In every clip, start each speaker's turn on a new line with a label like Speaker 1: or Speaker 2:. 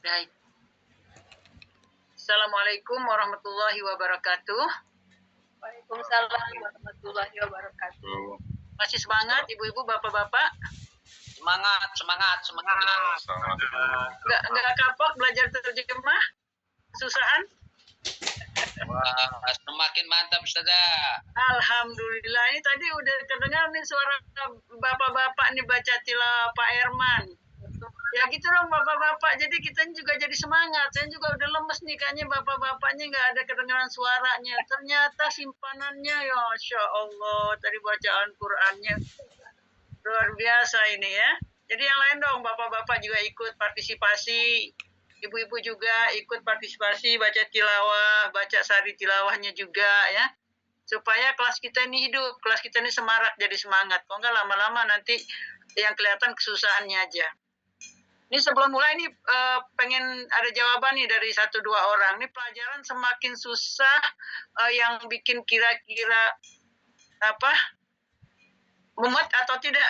Speaker 1: Baik. Assalamualaikum warahmatullahi wabarakatuh.
Speaker 2: Waalaikumsalam warahmatullahi wabarakatuh.
Speaker 1: Masih semangat ibu-ibu, bapak-bapak?
Speaker 3: Semangat.
Speaker 1: Nggak kapok belajar terjemah? Susahan?
Speaker 3: Wah, semakin mantap, Ustazah.
Speaker 1: Alhamdulillah, ini tadi udah terdengar nih suara bapak-bapak nih baca tilawah Pak Herman. Ya gitu dong bapak-bapak, jadi kita juga jadi semangat. Saya juga udah lemes nih, kayaknya bapak-bapaknya nggak ada kedengaran suaranya. Ternyata simpanannya, ya Masya Allah, tadi bacaan Qur'annya luar biasa ini ya. Jadi yang lain dong, bapak-bapak juga ikut partisipasi, ibu-ibu juga ikut partisipasi, baca tilawah, baca sari tilawahnya juga ya. Supaya kelas kita ini hidup, kelas kita ini semarak, jadi semangat. Kok nggak lama-lama nanti yang kelihatan kesusahannya aja. Ini sebelum mulai ini pengen ada jawaban nih dari 1-2 orang. Ini pelajaran semakin susah, yang bikin kira-kira apa mumet atau tidak?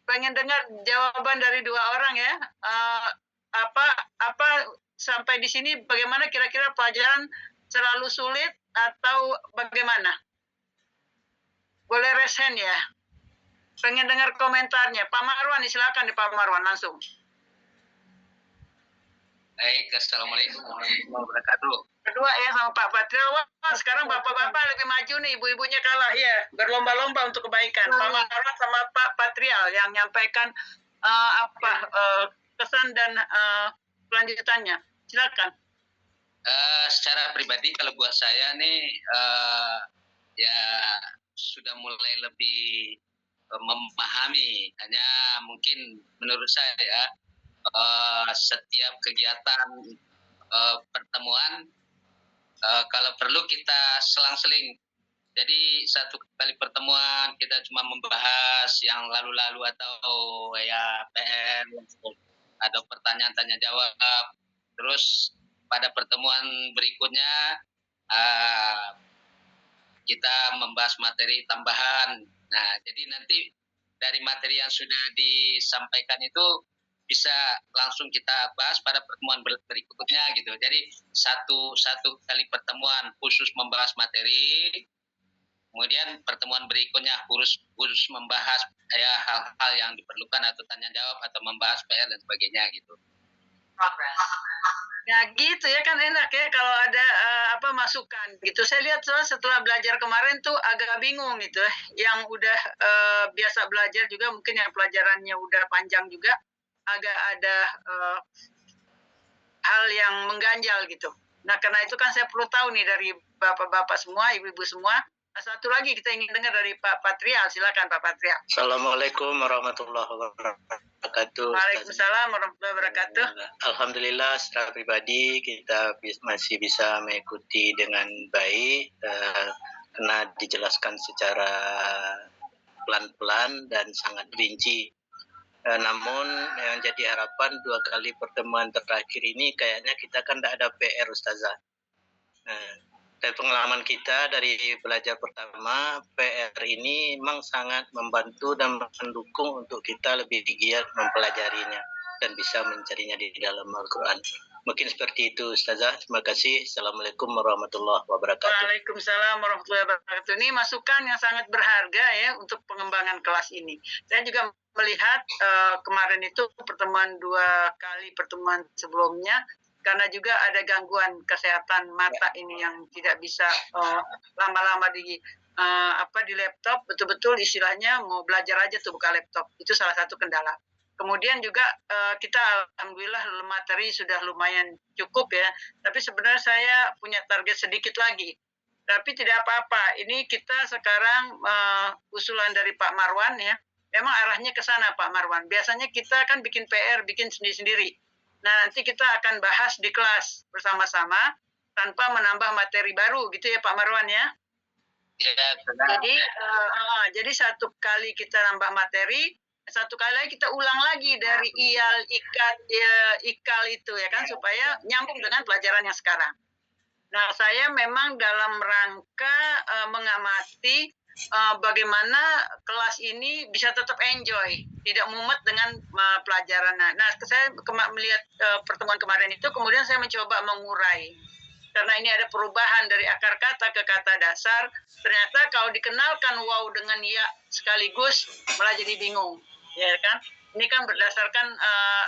Speaker 1: Pengen dengar jawaban dari 2 orang ya. Apa sampai di sini bagaimana kira-kira pelajaran selalu sulit atau bagaimana? Boleh raise hand ya. Pengen dengar komentarnya. Pak Marwan, silakan Pak Marwan langsung.
Speaker 3: Baik, Assalamualaikum warahmatullahi wabarakatuh.
Speaker 1: Kedua ya sama Pak Patrial. Wah, sekarang bapak-bapak lebih maju nih, ibu-ibunya kalah ya. Berlomba-lomba untuk kebaikan. Pak Marwan sama Pak Patrial yang nyampaikan kesan dan kelanjutannya. Silakan.
Speaker 3: Secara pribadi kalau buat saya nih ya sudah mulai lebih memahami. Hanya mungkin menurut saya ya setiap kegiatan pertemuan kalau perlu kita selang-seling. Jadi satu kali pertemuan kita cuma membahas yang lalu-lalu atau ya PR atau pertanyaan tanya jawab. Terus pada pertemuan berikutnya kita membahas materi tambahan. Nah, jadi nanti dari materi yang sudah disampaikan itu bisa langsung kita bahas pada pertemuan berikutnya gitu. Jadi satu kali pertemuan khusus membahas materi, kemudian pertemuan berikutnya khusus membahas ya hal-hal yang diperlukan atau tanya jawab atau membahas PR dan sebagainya gitu.
Speaker 1: Ya gitu ya, kan enak ya kalau ada masukan gitu. Saya lihat setelah belajar kemarin tuh agak bingung gitu. Yang udah biasa belajar juga mungkin yang pelajarannya udah panjang juga agak ada hal yang mengganjal gitu. Nah karena itu kan saya perlu tahu nih dari bapak-bapak semua, ibu-ibu semua. Satu lagi kita ingin dengar dari Pak Patrial. Silakan Pak Patrial.
Speaker 4: Assalamualaikum warahmatullahi wabarakatuh.
Speaker 1: Waalaikumsalam warahmatullahi wabarakatuh.
Speaker 4: Alhamdulillah secara pribadi kita masih bisa mengikuti dengan baik karena dijelaskan secara pelan-pelan dan sangat rinci. Namun yang jadi harapan 2 kali pertemuan terakhir ini kayaknya kita kan tidak ada PR Ustazah. Dari pengalaman kita dari belajar pertama, PR ini memang sangat membantu dan mendukung untuk kita lebih giat mempelajarinya dan bisa mencarinya di dalam Al-Quran. Mungkin seperti itu Ustazah. Terima kasih. Assalamualaikum warahmatullahi wabarakatuh.
Speaker 1: Waalaikumsalam warahmatullahi wabarakatuh. Ini masukan yang sangat berharga ya untuk pengembangan kelas ini. Saya juga melihat kemarin itu pertemuan 2 kali pertemuan sebelumnya, karena juga ada gangguan kesehatan mata ini yang tidak bisa lama-lama di laptop, betul-betul istilahnya mau belajar aja tuh buka laptop, itu salah satu kendala. Kemudian juga kita alhamdulillah materi sudah lumayan cukup ya, tapi sebenarnya saya punya target sedikit lagi. Tapi tidak apa-apa, ini kita sekarang usulan dari Pak Marwan ya, memang arahnya ke sana Pak Marwan. Biasanya kita kan bikin PR, bikin sendiri-sendiri. Nah nanti kita akan bahas di kelas bersama-sama tanpa menambah materi baru gitu ya Pak Marwan ya.
Speaker 3: Ya,
Speaker 1: jadi 1 kali kita nambah materi, 1 kali lagi kita ulang lagi dari ikal itu ya kan, supaya nyambung dengan pelajaran yang sekarang. Nah saya memang dalam rangka mengamati bagaimana kelas ini bisa tetap enjoy, tidak mumet dengan pelajaran. Nah, saya melihat pertemuan kemarin itu, kemudian saya mencoba mengurai. Karena ini ada perubahan dari akar kata ke kata dasar, ternyata kalau dikenalkan wow dengan ya sekaligus malah jadi bingung, ya kan? Ini kan berdasarkan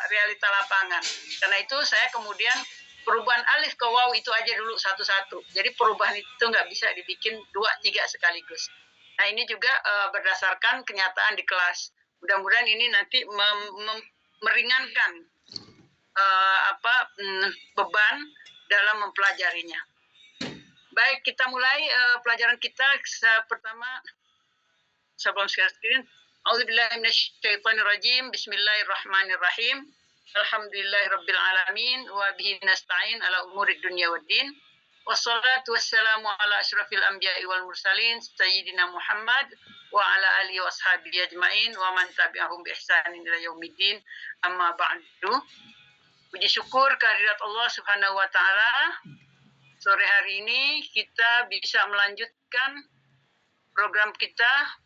Speaker 1: realita lapangan. Karena itu saya kemudian perubahan alif ke wow itu aja dulu satu-satu. Jadi perubahan itu nggak bisa dibikin 2-3 sekaligus. Nah, ini juga berdasarkan kenyataan di kelas. Mudah-mudahan ini nanti meringankan beban dalam mempelajarinya. Baik, kita mulai pelajaran kita. Pertama, sebelum share screen, A'udzubillahi minasyaitonirrajim. Bismillahirrahmanirrahim. Alhamdulillahirabbil alamin wa bihi nasta'in ala umurid dunya waddin. Wassalatu wassalamu ala asyrafil anbiya'i wal mursalin sayyidina Muhammad wa ala alihi washabihi ajmain wa man tabi'ahum bi ihsanin ila yaumiddin. Amma ba'du. Puji syukur kehadirat Allah Subhanahu wa taala. Sore hari ini kita bisa melanjutkan program kita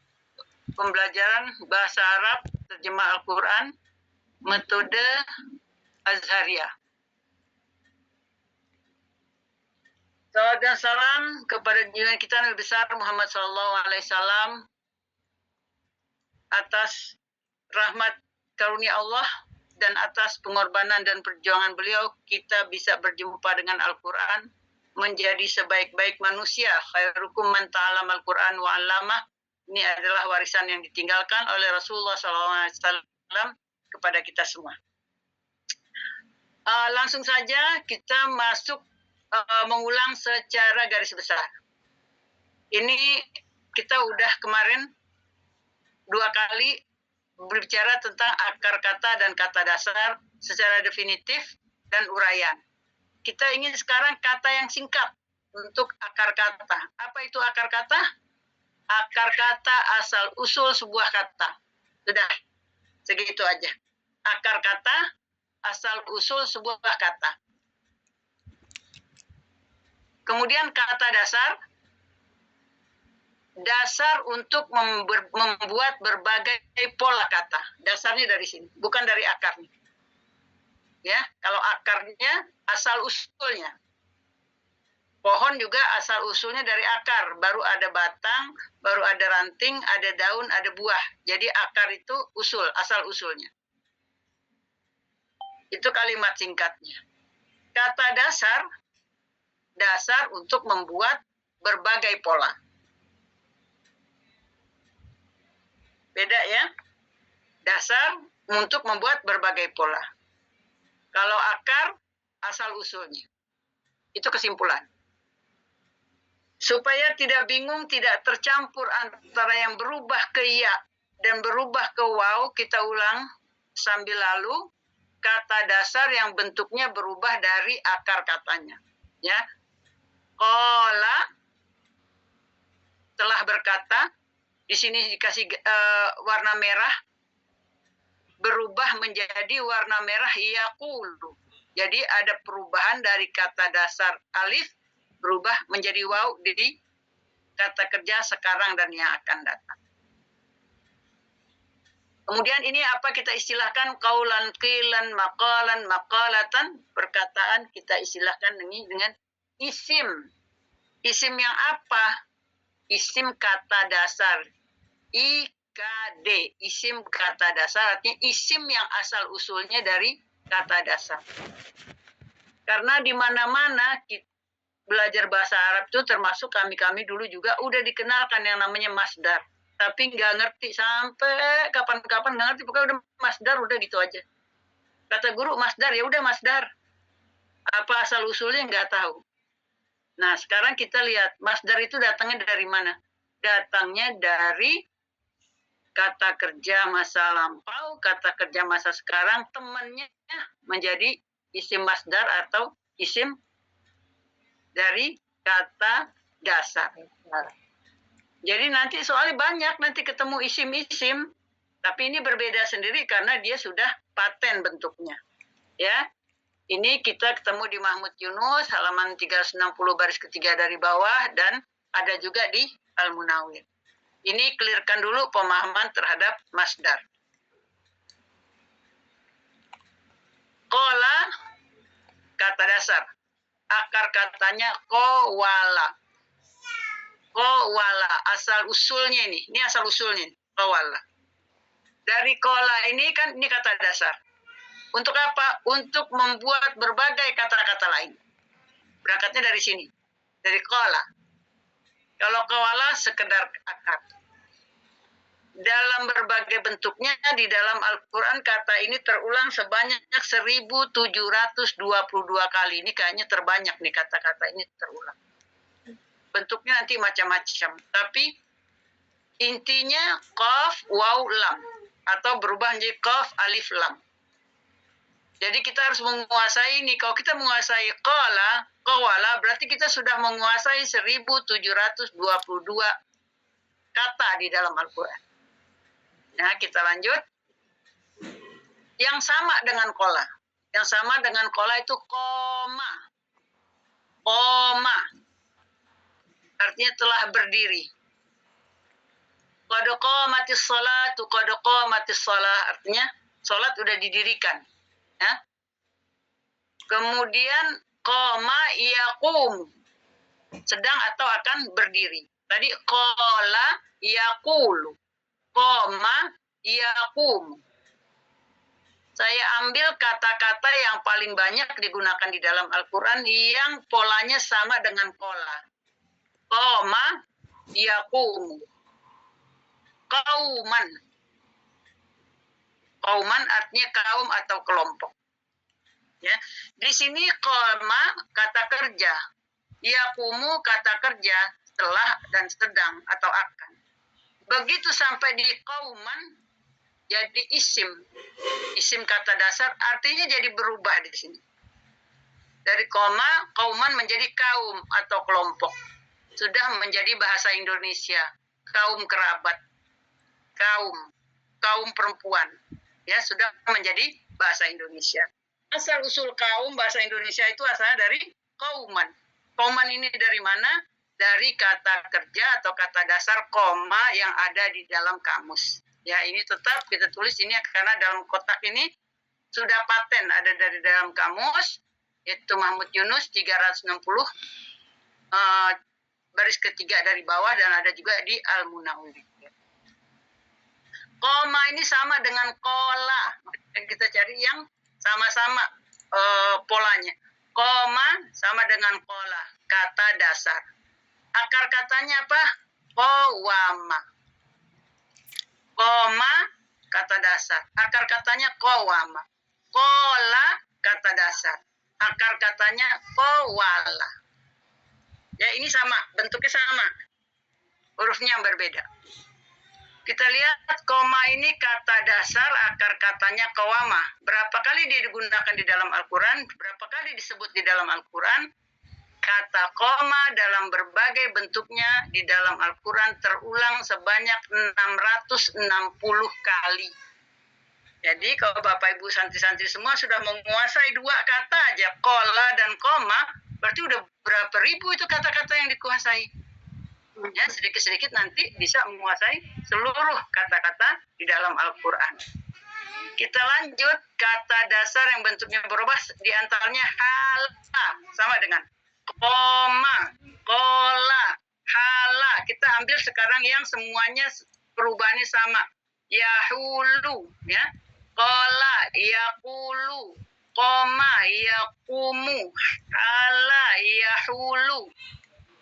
Speaker 1: pembelajaran bahasa Arab terjemah Al-Qur'an metode Azhariyah. Salawat dan salam kepada junjungan kita Nabi besar Muhammad SAW atas rahmat karunia Allah dan atas pengorbanan dan perjuangan beliau kita bisa berjumpa dengan Al-Quran menjadi sebaik-baik manusia. Khairukum man ta'allama Al-Quran wa 'allamah. Ini adalah warisan yang ditinggalkan oleh Rasulullah SAW kepada kita semua. Langsung saja kita masuk mengulang secara garis besar. Ini kita udah kemarin 2 kali berbicara tentang akar kata dan kata dasar secara definitif dan uraian. Kita ingin sekarang kata yang singkat untuk akar kata. Apa itu akar kata? Akar kata asal usul sebuah kata. Sudah, segitu aja. Akar kata asal usul sebuah kata. Kemudian kata dasar. Dasar untuk membuat berbagai pola kata. Dasarnya dari sini, bukan dari akarnya. Ya, kalau akarnya asal usulnya. Pohon juga asal usulnya dari akar, baru ada batang, baru ada ranting, ada daun, ada buah. Jadi akar itu usul, asal usulnya. Itu kalimat singkatnya. Kata dasar, dasar untuk membuat berbagai pola. Beda ya, dasar untuk membuat berbagai pola. Kalau akar, asal usulnya. Itu kesimpulan. Supaya tidak bingung, tidak tercampur antara yang berubah ke ya dan berubah ke waw, kita ulang sambil lalu kata dasar yang bentuknya berubah dari akar katanya. Ya, qala telah berkata. Di sini dikasih warna merah, berubah menjadi warna merah yaqulu. Jadi ada perubahan dari kata dasar alif, berubah menjadi waw di kata kerja sekarang dan yang akan datang. Kemudian ini apa kita istilahkan qaulan, qilan, maqalan, maqalatan. Perkataan kita istilahkan ini dengan isim. Isim yang apa? Isim kata dasar. IKD, isim kata dasar, artinya isim yang asal usulnya dari kata dasar. Karena di mana-mana belajar bahasa Arab itu termasuk kami dulu juga udah dikenalkan yang namanya masdar. Tapi nggak ngerti sampai kapan-kapan nggak ngerti, pokoknya udah masdar udah gitu aja. Kata guru masdar, ya udah masdar. Apa asal usulnya nggak tahu. Nah, sekarang kita lihat masdar itu datangnya dari mana? Datangnya dari kata kerja masa lampau, kata kerja masa sekarang, temannya menjadi isim masdar atau isim dari kata dasar. Jadi nanti soalnya banyak, nanti ketemu isim-isim, tapi ini berbeda sendiri karena dia sudah paten bentuknya. Ya. Ini kita ketemu di Mahmud Yunus, halaman 360 baris ketiga dari bawah, dan ada juga di Al-Munawwir. Ini clearkan dulu pemahaman terhadap masdar. Qala, kata dasar. Akar katanya qawala. Qawala, asal usulnya ini. Ini asal usulnya, qawala. Dari qala ini kan ini kata dasar. Untuk apa? Untuk membuat berbagai kata-kata lain. Berangkatnya dari sini. Dari qala. Kalau qawala sekedar akar. Dalam berbagai bentuknya di dalam Al-Quran kata ini terulang sebanyak 1722 kali. Ini kayaknya terbanyak nih kata-kata ini terulang. Bentuknya nanti macam-macam. Tapi intinya qaf, waw, lam. Atau berubah menjadi qaf, alif, lam. Jadi kita harus menguasai ini. Kalau kita menguasai qala, qawala, berarti kita sudah menguasai 1722 kata di dalam Al-Quran. Nah, kita lanjut. Yang sama dengan kola. Yang sama dengan kola itu koma. Koma. Artinya telah berdiri. Qad qamatis sholatu, qad qamatis sholah. Artinya, sholat udah didirikan. Ya. Kemudian, koma yaqum. Sedang atau akan berdiri. Tadi, qala yaqulu. Koma yaqum. Saya ambil kata-kata yang paling banyak digunakan di dalam Al-Quran yang polanya sama dengan kola. Koma yaqum. Kauman. Kauman artinya kaum atau kelompok. Ya. Di sini koma kata kerja. Yaqumu kata kerja telah dan sedang atau akan. Begitu sampai di kauman, jadi isim. Isim kata dasar artinya jadi berubah di sini. Dari koma, kauman menjadi kaum atau kelompok. Sudah menjadi bahasa Indonesia. Kaum kerabat. Kaum perempuan. Ya, sudah menjadi bahasa Indonesia. Asal-usul kaum bahasa Indonesia itu asalnya dari kauman. Kauman ini dari mana? Dari kata kerja atau kata dasar koma yang ada di dalam kamus. Ya, ini tetap kita tulis ini karena dalam kotak ini sudah paten ada dari dalam kamus, yaitu Mahmud Yunus 360 baris ketiga dari bawah dan ada juga di Al-Munawwir. Koma ini sama dengan kola. Kita cari yang sama-sama polanya. Koma sama dengan kola, kata dasar. Akar katanya apa? Qawama. Koma, kata dasar. Akar katanya qawama. Kola, kata dasar. Akar katanya qawala. Ya, ini sama. Bentuknya sama. Hurufnya yang berbeda. Kita lihat koma ini kata dasar, akar katanya qawama. Berapa kali dia digunakan di dalam Al-Quran? Berapa kali disebut di dalam Al-Quran? Kata koma dalam berbagai bentuknya di dalam Al-Quran terulang sebanyak 660 kali. Jadi kalau Bapak Ibu santri-santri semua sudah menguasai dua kata aja, kola dan koma, berarti udah berapa ribu itu kata-kata yang dikuasai. Ya, sedikit-sedikit nanti bisa menguasai seluruh kata-kata di dalam Al-Quran. Kita lanjut, kata dasar yang bentuknya berubah diantaranya hala, sama dengan koma, kola, hala. Kita ambil sekarang yang semuanya perubahannya sama. Yahulu, ya. Kola, yaqulu, koma, yaqumu, hala, yahulu.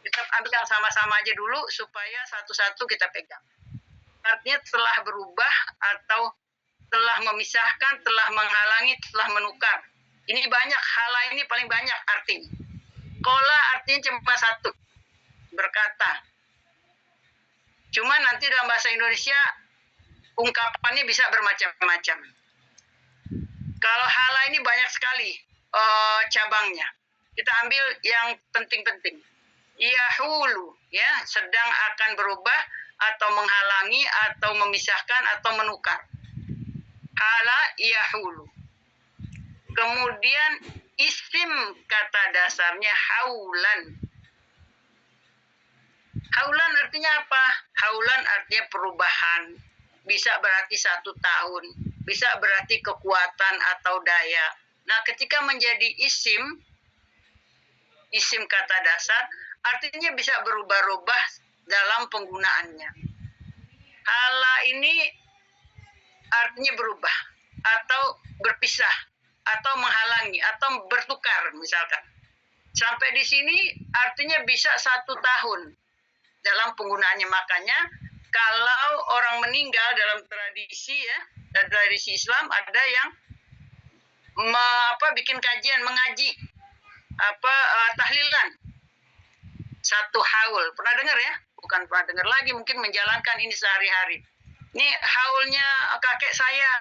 Speaker 1: Kita ambil yang sama-sama aja dulu supaya satu-satu kita pegang. Artinya telah berubah atau telah memisahkan, telah menghalangi, telah menukar. Ini banyak, hala ini paling banyak artinya. Kola artinya cuma satu, berkata. Cuma nanti dalam bahasa Indonesia ungkapannya bisa bermacam-macam. Kalau hala ini banyak sekali cabangnya. Kita ambil yang penting-penting. Yahulu, ya, sedang akan berubah atau menghalangi atau memisahkan atau menukar. Hala yahulu. Kemudian isim kata dasarnya haulan. Haulan artinya apa? Haulan artinya perubahan. Bisa berarti 1 tahun, bisa berarti kekuatan atau daya. Nah, ketika menjadi isim kata dasar, artinya bisa berubah-ubah dalam penggunaannya. Hala ini artinya berubah, atau berpisah, atau menghalangi, atau bertukar misalkan. Sampai di sini artinya bisa 1 tahun dalam penggunaannya. Makanya kalau orang meninggal dalam tradisi ya, dan tradisi Islam ada yang bikin kajian, mengaji tahlilan 1 haul. Pernah dengar ya? Bukan pernah dengar lagi, mungkin menjalankan ini sehari-hari. Ini haulnya kakek saya,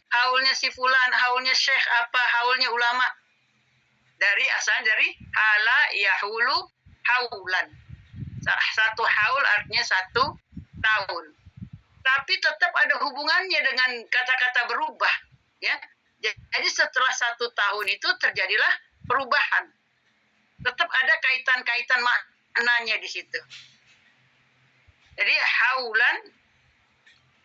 Speaker 1: haulnya si fulan, haulnya syekh haulnya ulama. Asalnya dari hala yahulu haulan. 1 haul artinya 1 tahun. Tapi tetap ada hubungannya dengan kata-kata berubah, ya. Jadi setelah 1 tahun itu terjadilah perubahan. Tetap ada kaitan-kaitan maknanya di situ. Jadi haulan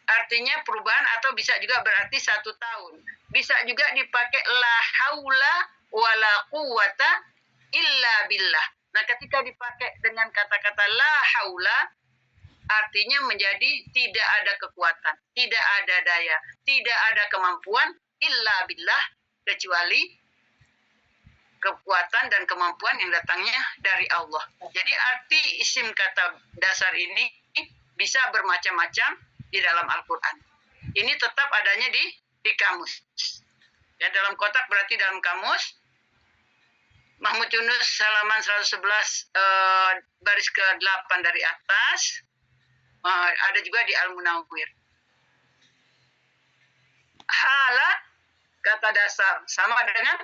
Speaker 1: artinya perubahan, atau bisa juga berarti 1 tahun. Bisa juga dipakai la haula wala quwata illa billah. Nah, ketika dipakai dengan kata-kata la haula, artinya menjadi tidak ada kekuatan, tidak ada daya, tidak ada kemampuan illa billah, kecuali kekuatan dan kemampuan yang datangnya dari Allah. Jadi arti isim kata dasar ini bisa bermacam-macam di dalam Al-Quran. Ini tetap adanya di kamus. Ya, dalam kotak berarti dalam kamus. Mahmud Yunus halaman 111 baris ke-8 dari atas. Ada juga di Al-Munawwir. Hala kata dasar sama dengan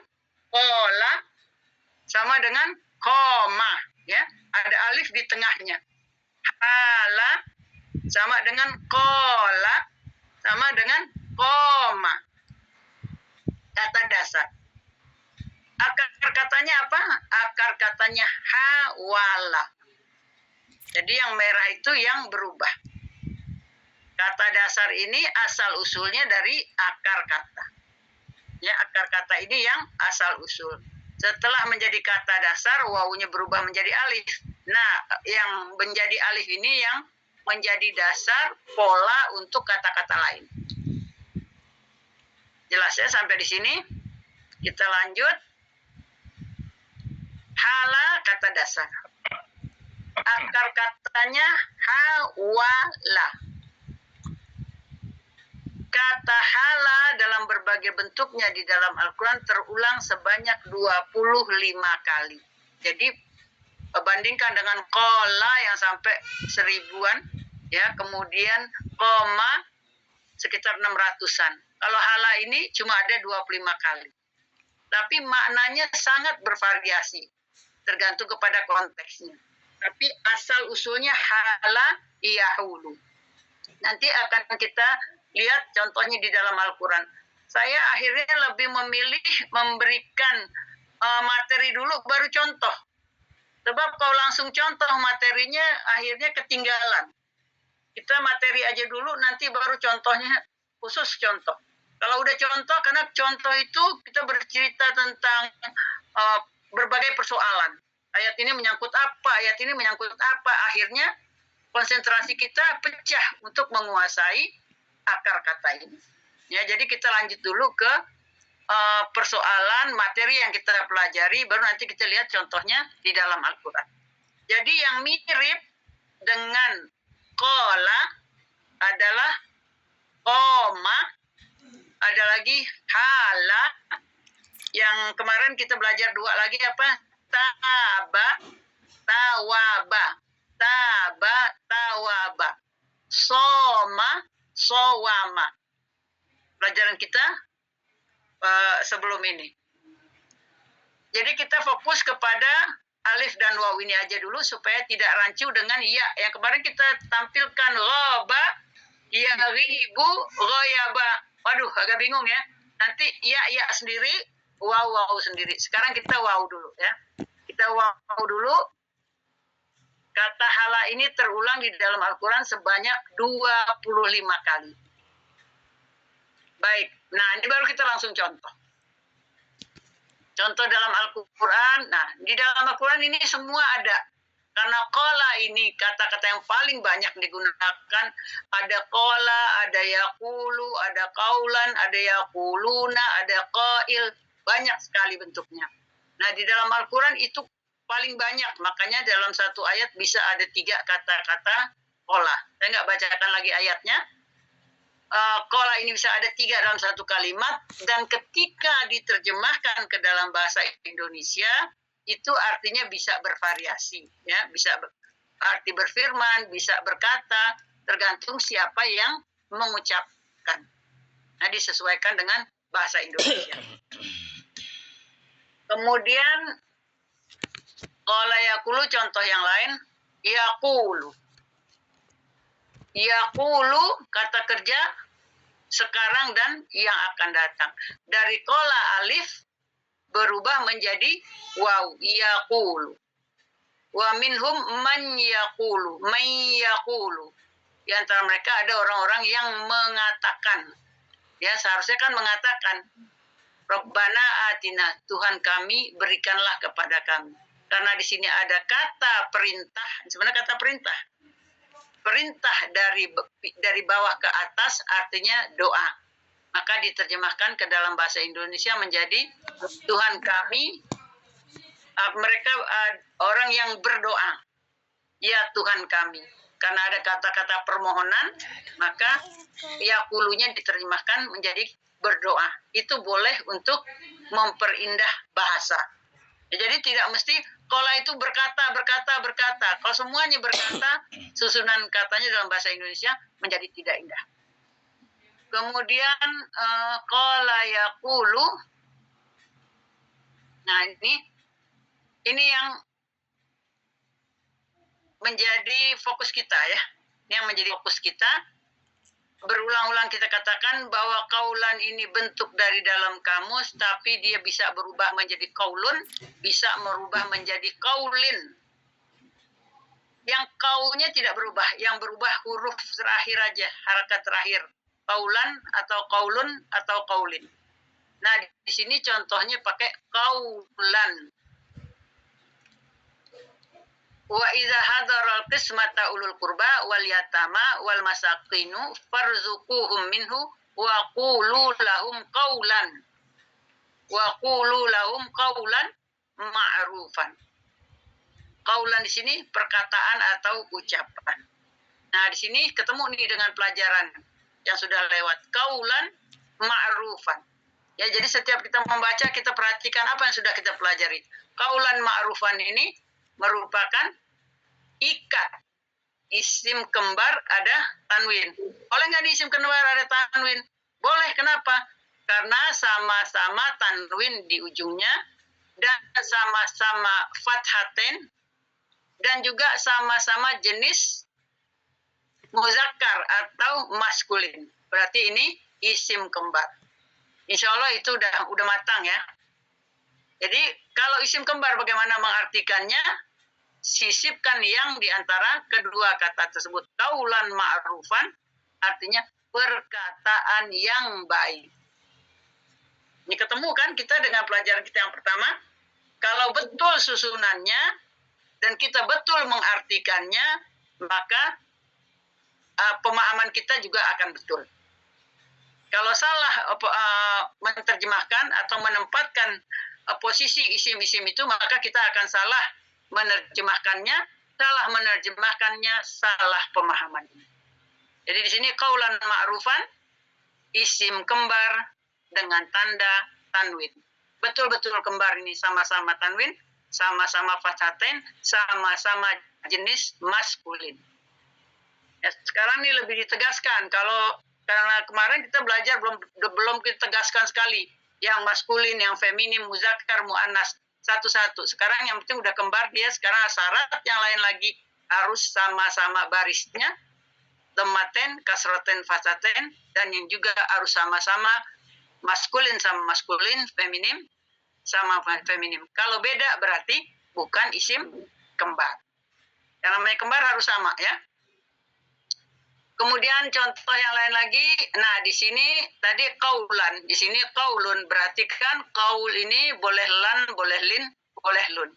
Speaker 1: qola, sama dengan koma, ya. Ada alif di tengahnya. Hala sama dengan qola, sama dengan koma. Kata dasar. Akar katanya apa? Akar katanya hawala. Jadi yang merah itu yang berubah. Kata dasar ini asal usulnya dari akar kata. Ya, akar kata ini yang asal usul. Setelah menjadi kata dasar, wawunya berubah menjadi alif. Nah, yang menjadi alif ini yang menjadi dasar pola untuk kata-kata lain. Jelas ya sampai di sini? Kita lanjut. Hala kata dasar. Akar katanya hawala. Kata hala dalam berbagai bentuknya di dalam Al-Quran terulang sebanyak 25 kali. Jadi bandingkan dengan qola yang sampai 1000-an, ya, kemudian koma sekitar 600-an. Kalau hala ini cuma ada 25 kali. Tapi maknanya sangat bervariasi, tergantung kepada konteksnya. Tapi asal usulnya hala yahulu. Nanti akan kita lihat contohnya di dalam Al-Quran. Saya akhirnya lebih memilih memberikan materi dulu baru contoh. Sebab kalau langsung contoh materinya akhirnya ketinggalan. Kita materi aja dulu, nanti baru contohnya, khusus contoh. Kalau udah contoh, karena contoh itu kita bercerita tentang berbagai persoalan. Ayat ini menyangkut apa, ayat ini menyangkut apa. Akhirnya konsentrasi kita pecah untuk menguasai akar kata ini. Ya, jadi kita lanjut dulu ke persoalan materi yang kita pelajari, baru nanti kita lihat contohnya di dalam Al-Quran. Jadi yang mirip dengan qola adalah koma, ada lagi hala, yang kemarin kita belajar 2 lagi apa? Taba, tawaba, taba, tawaba, soma, sowama. Pelajaran kita sebelum ini. Jadi kita fokus kepada alif dan waw ini aja dulu supaya tidak rancu dengan ya. Yang kemarin kita tampilkan roba, ya ribu, royaba. Waduh, agak bingung ya. Nanti ya sendiri, waw sendiri. Sekarang kita waw dulu ya. Kita waw dulu. kata hala ini terulang di dalam Al-Quran sebanyak 25 kali. Baik, nah ini baru kita langsung contoh. Contoh dalam Al-Quran, nah di dalam Al-Quran ini semua ada. Karena qala ini kata-kata yang paling banyak digunakan. Ada qala, ada yaqulu, ada qaulan, ada yaquluna, ada qail. Banyak sekali bentuknya. Nah di dalam Al-Quran itu paling banyak. Makanya dalam satu ayat bisa ada 3 kata-kata qala. Saya nggak bacakan lagi ayatnya. Qala ini bisa ada 3 dalam satu kalimat. Dan ketika diterjemahkan ke dalam bahasa Indonesia, itu artinya bisa bervariasi, ya, bisa arti berfirman, bisa berkata, tergantung siapa yang mengucapkan. Nah, disesuaikan dengan bahasa Indonesia. Kemudian qala yaqulu, contoh yang lain, yaqulu. Yaqulu kata kerja sekarang dan yang akan datang. Dari qala alif berubah menjadi waw, yaqulu. Wa minhum man yaqulu, man yaqulu. Di antara mereka ada orang-orang yang mengatakan. Ya, seharusnya kan mengatakan, Rabbana atina, Tuhan kami berikanlah kepada kami. Karena di sini ada kata perintah, sebenarnya kata perintah. Perintah dari bawah ke atas artinya doa. Maka diterjemahkan ke dalam bahasa Indonesia menjadi Tuhan kami, mereka orang yang berdoa. Ya Tuhan kami. Karena ada kata-kata permohonan, maka yaqulunya diterjemahkan menjadi berdoa. Itu boleh untuk memperindah bahasa. Jadi tidak mesti qala itu berkata. Kalau semuanya berkata, susunan katanya dalam bahasa Indonesia menjadi tidak indah. Kemudian qala yaqulu. Nah, ini yang menjadi fokus kita, ya. Yang menjadi fokus kita. Berulang-ulang kita katakan bahwa kaulan ini bentuk dari dalam kamus, tapi dia bisa berubah menjadi kaulun, bisa merubah menjadi kaulin. Yang kaunya tidak berubah, yang berubah huruf terakhir aja, harakat terakhir. Kaulan atau kaulun atau kaulin. Nah, di sini contohnya pakai kaulan. Wa idza hadaral qismata ulul qurba wal yatama wal masakinu farzuquhum minhu wa qulu lahum qawlan. Wa qulu lahum qawlan ma'rufan. Qawlan di sini perkataan atau ucapan. Nah, di sini ketemu nih dengan pelajaran yang sudah lewat. Qawlan ma'rufan. Ya, jadi setiap kita membaca, kita perhatikan apa yang sudah kita pelajari. Qawlan ma'rufan ini merupakan ikat. Isim kembar ada tanwin. Boleh nggak di isim kembar ada tanwin? Boleh, kenapa? Karena sama-sama tanwin di ujungnya, dan sama-sama fathaten, dan juga sama-sama jenis muzakkar atau maskulin. Berarti ini isim kembar. Insya Allah itu udah matang, ya. Jadi kalau isim kembar bagaimana mengartikannya? Sisipkan yang di antara kedua kata tersebut. Qaulan ma'rufan artinya perkataan yang baik. Ini ketemu kan kita dengan pelajaran kita yang pertama. Kalau betul susunannya dan kita betul mengartikannya, maka pemahaman kita juga akan betul. Kalau salah menerjemahkan atau menempatkan posisi isim-isim itu, maka kita akan salah menerjemahkannya, salah pemahamannya. Jadi di sini qaulan ma'rufan, isim kembar dengan tanda tanwin. Betul-betul kembar ini sama-sama tanwin, sama-sama fathatain, sama-sama jenis maskulin. Ya, sekarang ini lebih ditegaskan. Karena kemarin kita belajar belum kita tegaskan sekali yang maskulin, yang feminim, muzakkar, muannas satu-satu. Sekarang yang penting udah kembar dia. Sekarang syarat yang lain lagi harus sama-sama barisnya, dhammaten, kasraten, fathaten, dan yang juga harus sama-sama maskulin sama maskulin, feminim sama feminim. Kalau beda berarti bukan isim kembar. Yang namanya kembar harus sama ya. Kemudian contoh yang lain lagi, nah di sini tadi kaulan, di sini kaulun, berarti kan kaul ini boleh lan, boleh lin, boleh lun.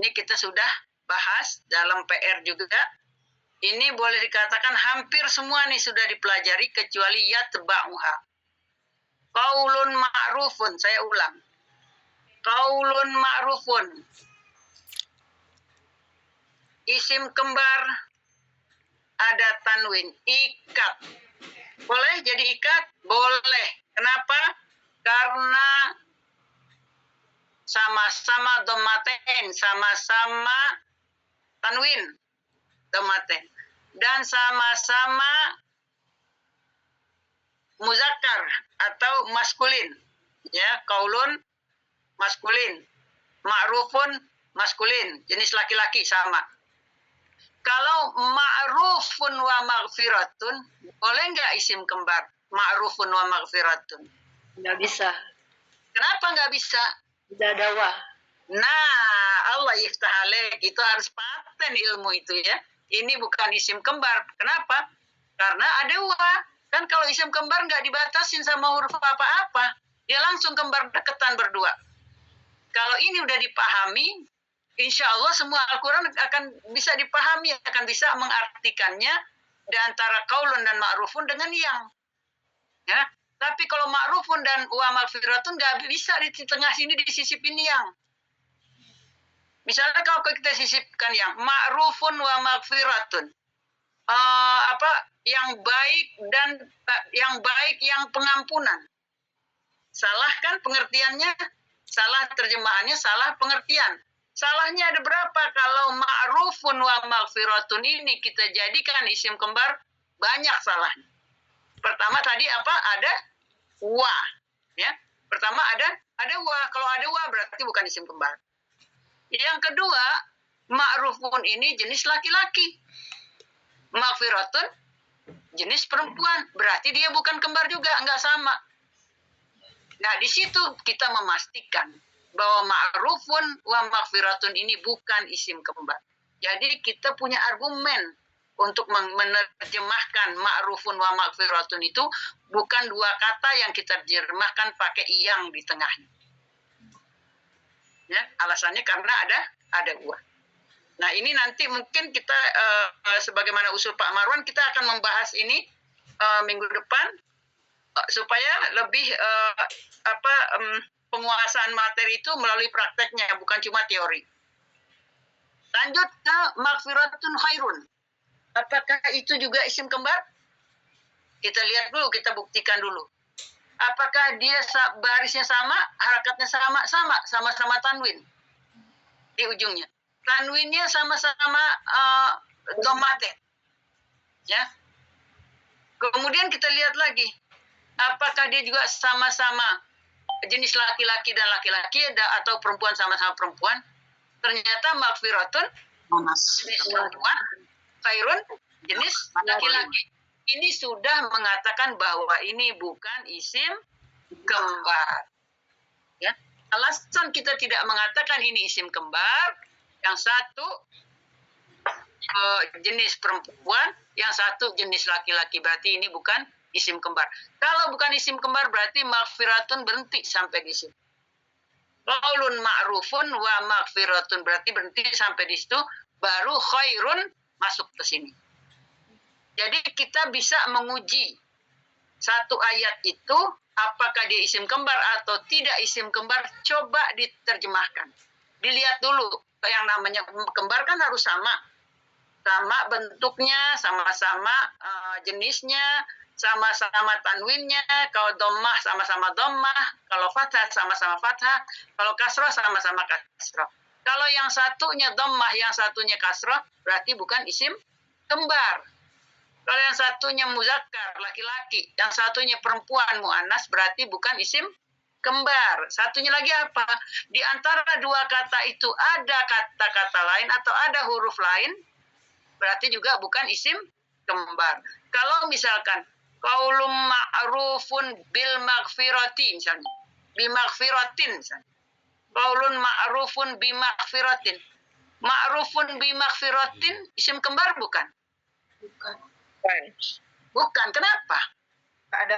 Speaker 1: Ini kita sudah bahas dalam PR juga. Ini boleh dikatakan hampir semua nih sudah dipelajari kecuali yatba'uha. Kaulun ma'rufun, saya ulang. Kaulun ma'rufun. Isim kembar ada tanwin, ikat. Boleh jadi ikat? Boleh. Kenapa? Karena sama-sama domaten, sama-sama tanwin, domaten. Dan sama-sama muzakkar atau maskulin. Ya, kaulun maskulin, ma'rufun maskulin, jenis laki-laki sama. Kalau ma'rufun wa maghfiratun, boleh nggak isim kembar? Ma'rufun wa maghfiratun.
Speaker 2: Nggak bisa.
Speaker 1: Kenapa nggak bisa?
Speaker 2: Tidak ada wa.
Speaker 1: Nah, Allah yiftah alaik. Itu harus paten ilmu itu ya. Ini bukan isim kembar. Kenapa? Karena ada wa. Kan kalau isim kembar nggak dibatasin sama huruf apa-apa. Dia langsung kembar deketan berdua. Kalau ini udah dipahami, insya Allah semua Al-Quran akan bisa dipahami, akan bisa mengartikannya di antara kaulun dan ma'rufun dengan yang. Ya. Tapi kalau ma'rufun dan wa maghfiratun nggak bisa di tengah sini disisipin yang. Misalnya kalau kita sisipkan yang ma'rufun wa maghfiratun, yang baik dan yang pengampunan. Salah kan pengertiannya? Salah terjemahannya, salah pengertian. Salahnya ada berapa? Kalau ma'rufun wa maghfiratun ini kita jadikan isim kembar, banyak salahnya. Pertama tadi apa? Ada wa. Ya. Pertama ada wa. Kalau ada wa berarti bukan isim kembar. Yang kedua, ma'rufun ini jenis laki-laki. Maghfiratun jenis perempuan. Berarti dia bukan kembar juga, enggak sama. Nah, di situ kita memastikan bahwa ma'rufun wa maghfiratun ini bukan isim kembar. Jadi kita punya argumen untuk menerjemahkan ma'rufun wa maghfiratun itu bukan dua kata yang kita terjemahkan pakai yang di tengahnya. Ya, alasannya karena ada wa. Nah, ini nanti mungkin kita sebagaimana usul Pak Marwan kita akan membahas ini minggu depan supaya lebih penguasaan materi itu melalui prakteknya, bukan cuma teori. Lanjut ke maghfiratun khairun. Apakah itu juga isim kembar? Kita lihat dulu, kita buktikan dulu. Apakah dia barisnya sama, harakatnya sama-sama tanwin di ujungnya. Tanwinnya sama-sama domate. Ya. Kemudian kita lihat lagi, apakah dia juga sama-sama jenis laki-laki dan laki-laki atau perempuan sama-sama perempuan? Ternyata maghfiratun jenis perempuan, khairun jenis laki-laki. Ini sudah mengatakan bahwa ini bukan isim kembar. Ya. Alasan kita tidak mengatakan ini isim kembar, yang satu jenis perempuan, yang satu jenis laki-laki. Berarti ini bukan isim kembar. Kalau bukan isim kembar berarti maghfiratun berhenti sampai di situ. Qaulun ma'rufun wa maghfiratun berarti berhenti sampai di situ, baru khairun masuk ke sini. Jadi kita bisa menguji satu ayat itu apakah dia isim kembar atau tidak isim kembar, coba diterjemahkan. Dilihat dulu, yang namanya kembar kan harus sama bentuknya, sama-sama jenisnya, sama-sama tanwinnya. Kalau dhammah sama-sama dhammah, kalau fathah sama-sama fathah, kalau kasrah sama-sama kasrah. Kalau yang satunya dhammah, yang satunya kasrah, berarti bukan isim kembar. Kalau yang satunya muzakkar, laki-laki, yang satunya perempuan, mu'annas, berarti bukan isim kembar. Satunya lagi apa? Di antara dua kata itu ada kata-kata lain atau ada huruf lain, berarti juga bukan isim kembar. Kalau misalkan qaulun ma'rufun bil maghfirati misalnya, bi maghfiratin misalnya. Qaulun ma'rufun bi maghfiratin. Ma'rufun bi maghfiratin isim kembar bukan? Bukan. Kenapa?
Speaker 2: Ada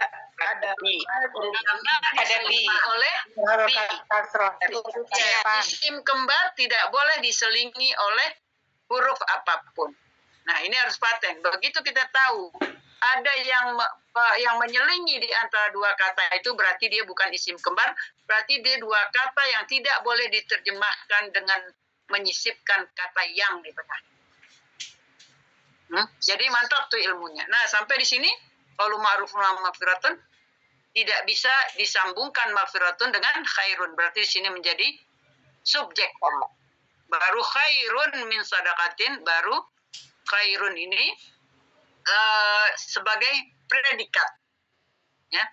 Speaker 5: Di.
Speaker 1: Karena
Speaker 5: Ada
Speaker 1: diselingi
Speaker 5: bi.
Speaker 1: oleh bi. Ya, isim kembar tidak boleh diselingi oleh huruf apapun. Nah, ini harus paten. Begitu kita tahu ada yang menyelingi di antara dua kata itu berarti dia bukan isim kembar, berarti dia dua kata yang tidak boleh diterjemahkan dengan menyisipkan kata yang di tengah. Jadi mantap tuh ilmunya. Nah, sampai di sini qaulu ma'rufun wa maghfiratun tidak bisa disambungkan maghfiratun dengan khairun. Berarti di sini menjadi subjek. Baru khairun min sadaqatin, baru khairun ini sebagai predikat. Ya.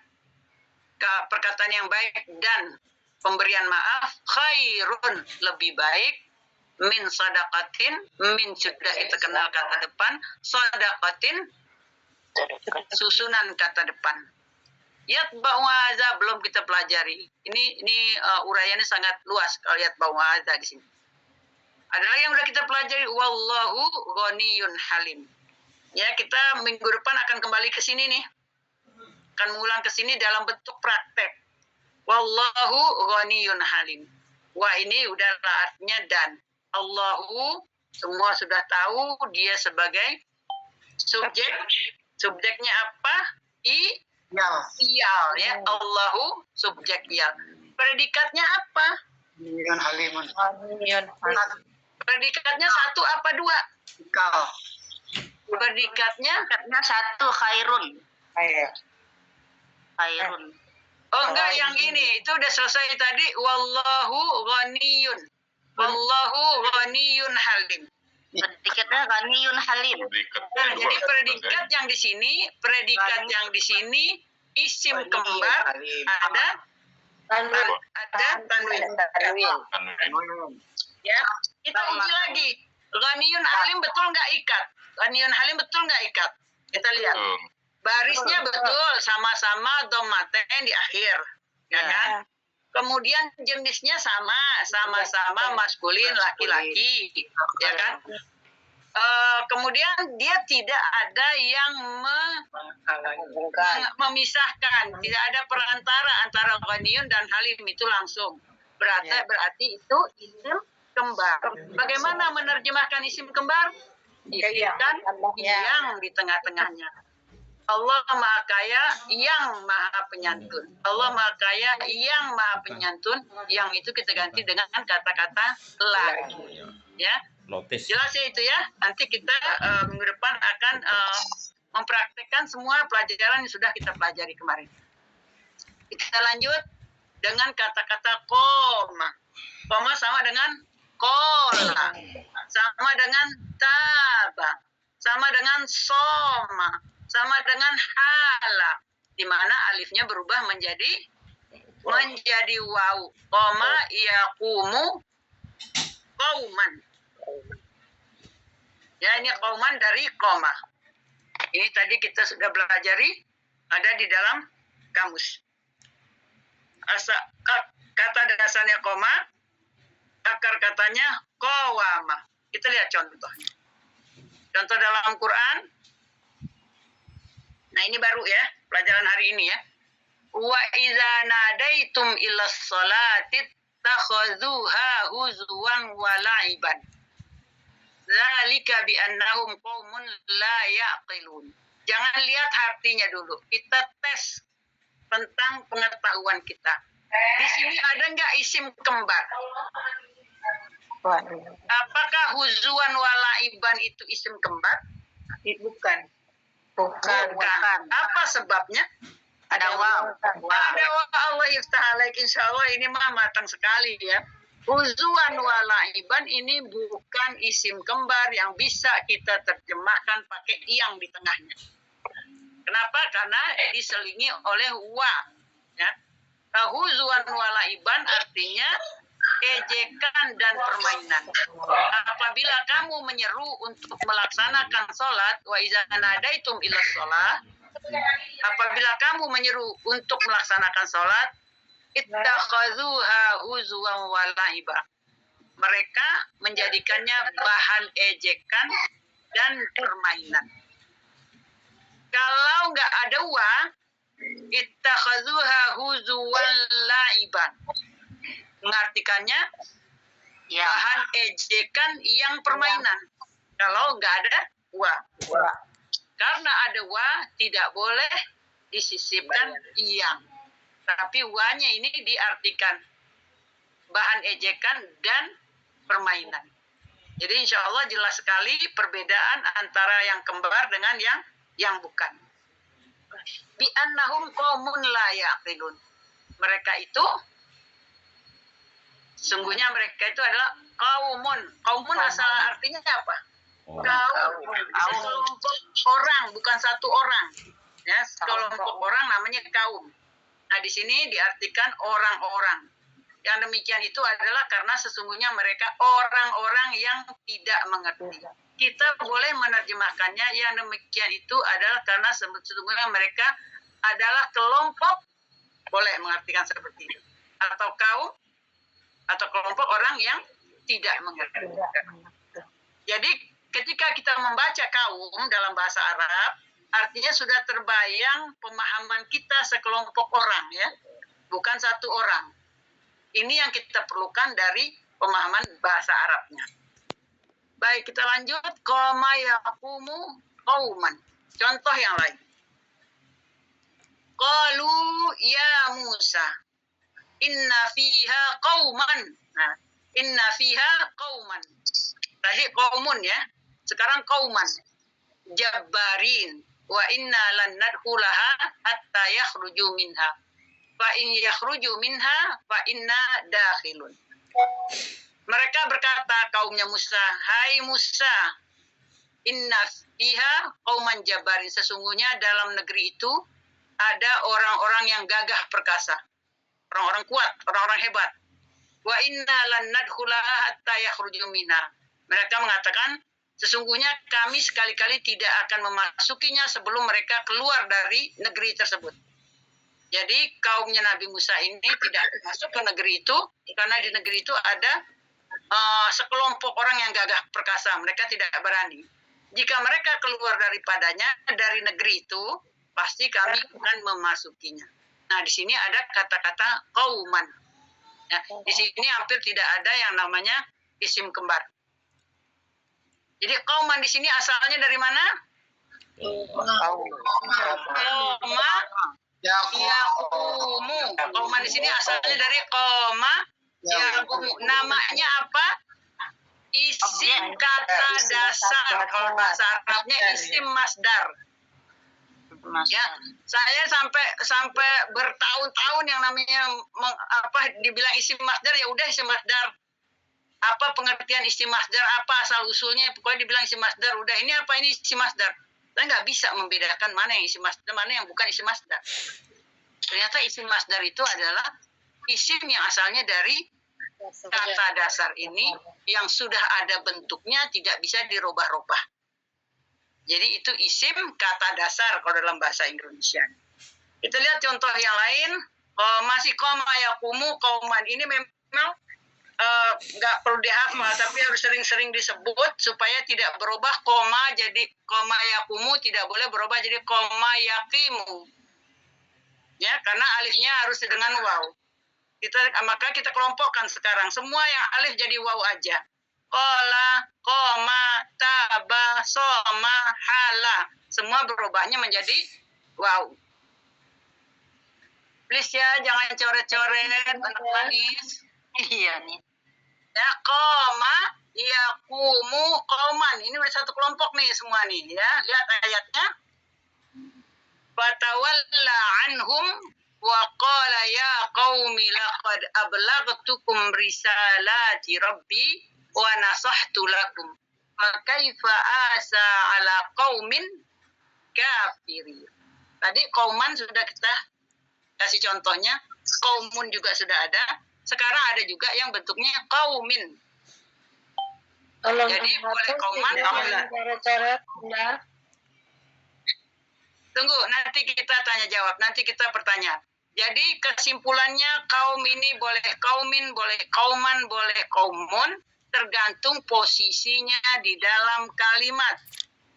Speaker 1: Perkataan yang baik dan pemberian maaf, khairun lebih baik, min sadaqatin, min sudah kita kenal kata depan, sadaqatin susunan kata depan. Yatba'u hadza belum kita pelajari. Ini uraiannya sangat luas kalau yatba'u hadza di sini. Ada lagi yang udah kita pelajari, wallahu ghaniyun halim. Ya, kita minggu depan akan kembali ke sini nih. Akan mengulang ke sini dalam bentuk praktek. Wallahu ghaniyun halim. Wah, ini udah artinya dan. Allahu semua sudah tahu dia sebagai subjek. Subjeknya apa? Iyal ya. Allahu subjek iyal. Predikatnya apa?
Speaker 5: Ghaniyun halimun.
Speaker 1: Predikatnya satu apa dua?
Speaker 5: Kau.
Speaker 1: Predikatnya
Speaker 2: satu khairun.
Speaker 5: Khairun.
Speaker 1: oh enggak yang ini itu udah selesai tadi wallahu ghaniyun. Wallahu ghaniyun halim.
Speaker 2: Predikatnya ghaniyun halim.
Speaker 1: Nah, jadi predikat yang di sini, isim kembar ada tanwin. Ya, kita uji lagi. Ghaniyun halim betul nggak ikat? Ghaniyun halim betul nggak ikat? Kita lihat. Barisnya betul, sama-sama dhammatain di akhir, ya kan? Kemudian jenisnya sama-sama maskulin laki-laki, ya kan? Kemudian dia tidak ada yang memisahkan, tidak ada perantara antara ghaniyun dan halim, itu langsung. Berarti itu isim kembar. Bagaimana menerjemahkan isim kembar? Isipkan yang di tengah-tengahnya. Allah Maha Kaya yang Maha Penyantun. Allah Maha Kaya yang Maha Penyantun. Yang itu kita ganti dengan kata-kata lagi. Ya.
Speaker 6: Notis.
Speaker 1: Jelas ya itu ya. Nanti kita minggu depan akan mempraktekkan semua pelajaran yang sudah kita pelajari kemarin. Kita lanjut dengan kata-kata koma. Koma sama dengan kola. Sama dengan taba. Sama dengan soma. Sama dengan hala, di mana alifnya berubah menjadi waw. Koma yaqumu qauman. Ya, ini qauman dari koma. Ini tadi kita sudah pelajari, ada di dalam kamus. Kata dasarnya koma, akar katanya qawama. Kita lihat contohnya. Contoh dalam Quran. Nah, ini baru ya, pelajaran hari ini ya. Wa idza nadaitum ilas salati takhadhuha huzwan wa la'iban. Dzalika bi annahum qaumun la yaqilun. Jangan lihat artinya dulu. Kita tes tentang pengetahuan kita. Di sini ada enggak isim kembar? Apakah huzwan wa la'iban itu isim kembar?
Speaker 2: Bukan.
Speaker 1: Apa sebabnya?
Speaker 2: Ada waw.
Speaker 1: Ada waw. Allah iftah alaik. Insya Allah ini mah matang sekali ya. Huzuan wa la'iban ini bukan isim kembar yang bisa kita terjemahkan pakai yang di tengahnya. Kenapa? Karena diselingi oleh wa. Ya. Huzuan wa la'iban artinya ejekan dan permainan. Apabila kamu menyeru untuk melaksanakan sholat, wa iza nadaitum ila sholat, apabila kamu menyeru untuk melaksanakan sholat, ittakhadhuha huzwan wa la'iba. mereka menjadikannya bahan ejekan dan permainan. Kalau nggak ada wa, ittakhadhuha huzuwan la'iban. Mengartikannya
Speaker 2: Ya.
Speaker 1: bahan ejekan yang permainan. Kalau nggak ada wa. Karena ada wa, tidak boleh disisipkan yang. Tapi wa-nya ini diartikan bahan ejekan dan permainan. Jadi insya Allah jelas sekali perbedaan antara yang kembar dengan yang bukan. Bi annahum qaumun la yaqilun. Mereka itu sungguhnya mereka itu adalah kaumun. Kaumun asal artinya apa? Kaum. Sekelompok orang, bukan satu orang. Ya, sekelompok orang namanya kaum. Nah, di sini diartikan orang-orang. Yang demikian itu adalah karena sesungguhnya mereka orang-orang yang tidak mengerti. Kita boleh menerjemahkannya yang demikian itu adalah karena sesungguhnya mereka adalah kelompok, boleh mengartikan seperti itu. Atau kaum, atau kelompok orang yang tidak mengerti. Jadi ketika kita membaca kaum dalam bahasa Arab, artinya sudah terbayang pemahaman kita sekelompok orang, ya, bukan satu orang. Ini yang kita perlukan dari pemahaman bahasa Arabnya. Baik, kita lanjut. Qama yaqumu qauman. Contoh yang lain. Qalu ya Musa, inna fiha qauman. Nah, inna fiha qauman. Tadi qaumun ya. Sekarang qauman. Jabbarin. Wa inna lan nadkhulaha hatta yakhruju minha. Fa in yakhruju minha fa inna dakhilun. Mereka berkata kaumnya Musa, hai Musa, inna fiha qauman jabbarin. Sesungguhnya dalam negeri itu ada orang-orang yang gagah perkasa. Orang-orang kuat, orang-orang hebat. Wa inna lan nadkhulaha hatta yakhruju minha. Mereka mengatakan, sesungguhnya kami sekali-kali tidak akan memasukinya sebelum mereka keluar dari negeri tersebut. Jadi kaumnya Nabi Musa ini tidak masuk ke negeri itu karena di negeri itu ada sekelompok orang yang gagah perkasa. Mereka tidak berani. Jika mereka keluar daripadanya dari negeri itu, pasti kami akan memasukinya. Nah, di sini ada kata-kata kauman. Ya, di sini hampir tidak ada yang namanya isim kembar. Jadi kauman di sini asalnya dari mana? Koma yaqumu. Kauman di sini asalnya dari koma yaqumu. Namanya apa? Isim kata dasar. Kalau bahasa Arabnya isim masdar. Ya, saya sampai bertahun-tahun yang namanya dibilang isim masdar, ya udah isim masdar. Apa pengertian isim masdar, apa asal usulnya, pokoknya dibilang isim masdar, udah ini apa ini isim masdar. Saya nggak bisa membedakan mana yang isim masdar, mana yang bukan isim masdar. Ternyata isim masdar itu adalah isim yang asalnya dari kata dasar ini yang sudah ada bentuknya, tidak bisa dirubah-rubah. Jadi itu isim kata dasar kalau dalam bahasa Indonesia. Kita lihat contoh yang lain. Masih koma yaqumu kauman. Ini memang nggak perlu dihafal, tapi harus sering-sering disebut supaya tidak berubah koma jadi koma yaqumu, tidak boleh berubah jadi koma yaqimu. Ya, karena alifnya harus dengan waw. Maka kita kelompokkan sekarang semua yang alif jadi waw aja. Qala, qoma, taba, soma, hala. Semua berubahnya menjadi waw. Please ya, jangan coret-coret, anak manis.
Speaker 2: Iya nih.
Speaker 1: Ya, qoma, yaqumu, qauman. Ini udah satu kelompok nih semua nih. Ya, lihat ayatnya. Fatawalla anhum wa qala ya qaumi laqad ablaghtukum risalati rabbi wa nasahtu lakum. Fa kaifa asa ala qaumin kafirin. Tadi qauman sudah kita kasih contohnya, qaumun juga sudah ada. Sekarang ada juga yang bentuknya qaumin. Jadi boleh qauman,
Speaker 6: cara-cara
Speaker 1: Tunggu, nanti kita tanya jawab, nanti kita pertanyaan.
Speaker 2: Jadi kesimpulannya kaum ini boleh kaumin, boleh kauman, boleh kaumun, tergantung posisinya di dalam kalimat.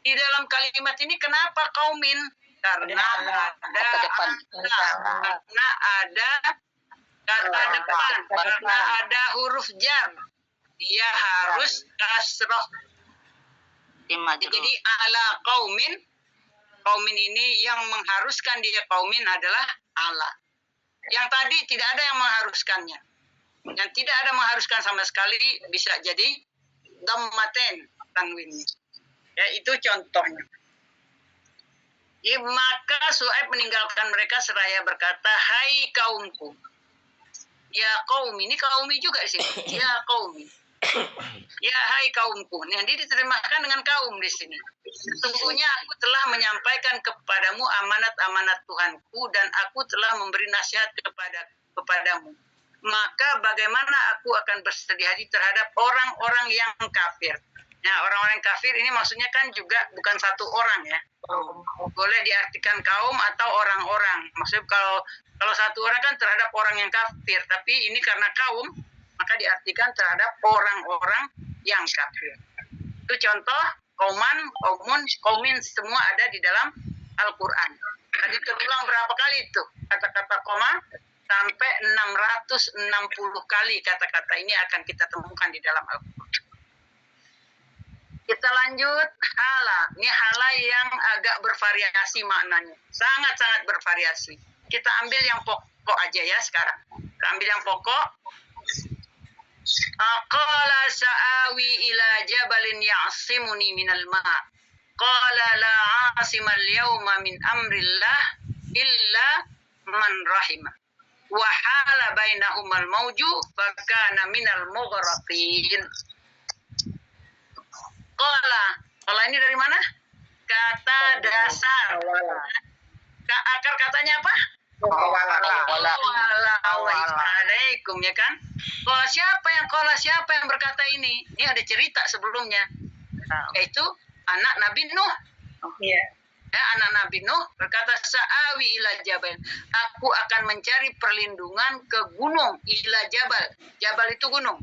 Speaker 2: Di dalam kalimat ini kenapa kaumin? Karena ada kata depan, karena ada huruf jar. Dia harus kasroh. Jadi ala kaumin ini yang mengharuskan dia kaumin adalah ala. Yang tadi tidak ada yang mengharuskannya. Yang tidak ada mengharuskan sama sekali bisa jadi dhammaten tanwinnya. Ya, itu contohnya. Maka Su'aib meninggalkan mereka seraya berkata, hai kaumku. Ya kaum, ini kaumi juga sih. Ya kaumi. Ya hai kaumku. Nah, dia diterjemahkan dengan kaum di sini. Sesungguhnya aku telah menyampaikan kepadamu amanat-amanat Tuhanku dan aku telah memberi nasihat kepadamu. Maka bagaimana aku akan bersedih hati terhadap orang-orang yang kafir. Nah, orang-orang kafir ini maksudnya kan juga bukan satu orang ya. Boleh diartikan kaum atau orang-orang. Maksudnya kalau satu orang kan terhadap orang yang kafir, tapi ini karena kaum, maka diartikan terhadap orang-orang yang kafir. Itu contoh kauman, kaumun, kaumin semua ada di dalam Al-Quran. Tadi terulang berapa kali itu kata-kata koma? Sampai 660 kali kata-kata ini akan kita temukan di dalam Al-Quran. Kita lanjut hala. Ini hala yang agak bervariasi maknanya. Sangat-sangat bervariasi. Kita ambil yang pokok aja ya sekarang. Kita ambil yang pokok. Qala sa'awi ila jabalin ya'simuni minal ma'. Qala la 'asimal yawma min amrillah illa man rahimah. Wa hala bainahumal mawju fakana minal mughraqin. Qala ini dari mana? Kata dasar. Akar katanya apa? Waalaikum ya kan? Siapa yang berkata ini? Ini ada cerita sebelumnya. Yaitu anak Nabi Nuh.
Speaker 5: Iya.
Speaker 2: Ya, anak Nabi Nuh berkata sa'awi ila jabal. Aku akan mencari perlindungan ke gunung ila jabal. Jabal itu gunung.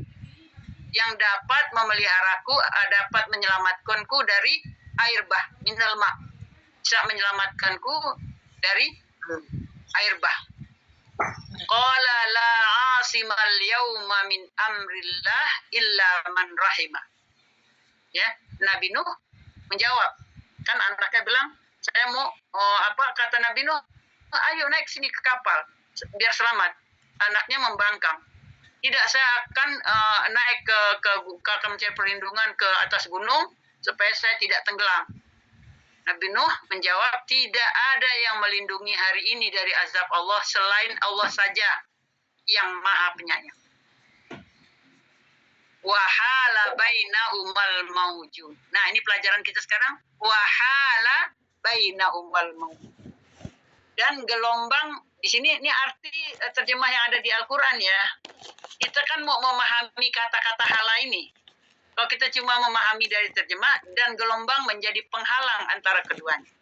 Speaker 2: Yang dapat memeliharaku, dapat menyelamatkanku dari air bah, minal ma. Bisa menyelamatkanku dari air bah. Qala la 'asimal yawma min amrillah illa man rahimah. Ya, Nabi Nuh menjawab. Kan anaknya bilang, saya mau kata Nabi Nuh, ayo naik sini ke kapal biar selamat. Anaknya membangkang. Tidak, saya akan naik akan mencari perlindungan ke atas gunung supaya saya tidak tenggelam. Nabi Nuh menjawab, tidak ada yang melindungi hari ini dari azab Allah selain Allah saja yang Maha Penyayang. Wahala bainahumal mawju. Nah, ini pelajaran kita sekarang. Wahala bainahumal mawju. Dan gelombang di sini ini arti terjemah yang ada di Al-Qur'an ya. Kita kan mau memahami kata-kata hala ini. Kalau kita cuma memahami dari terjemah dan gelombang menjadi penghalang antara keduanya.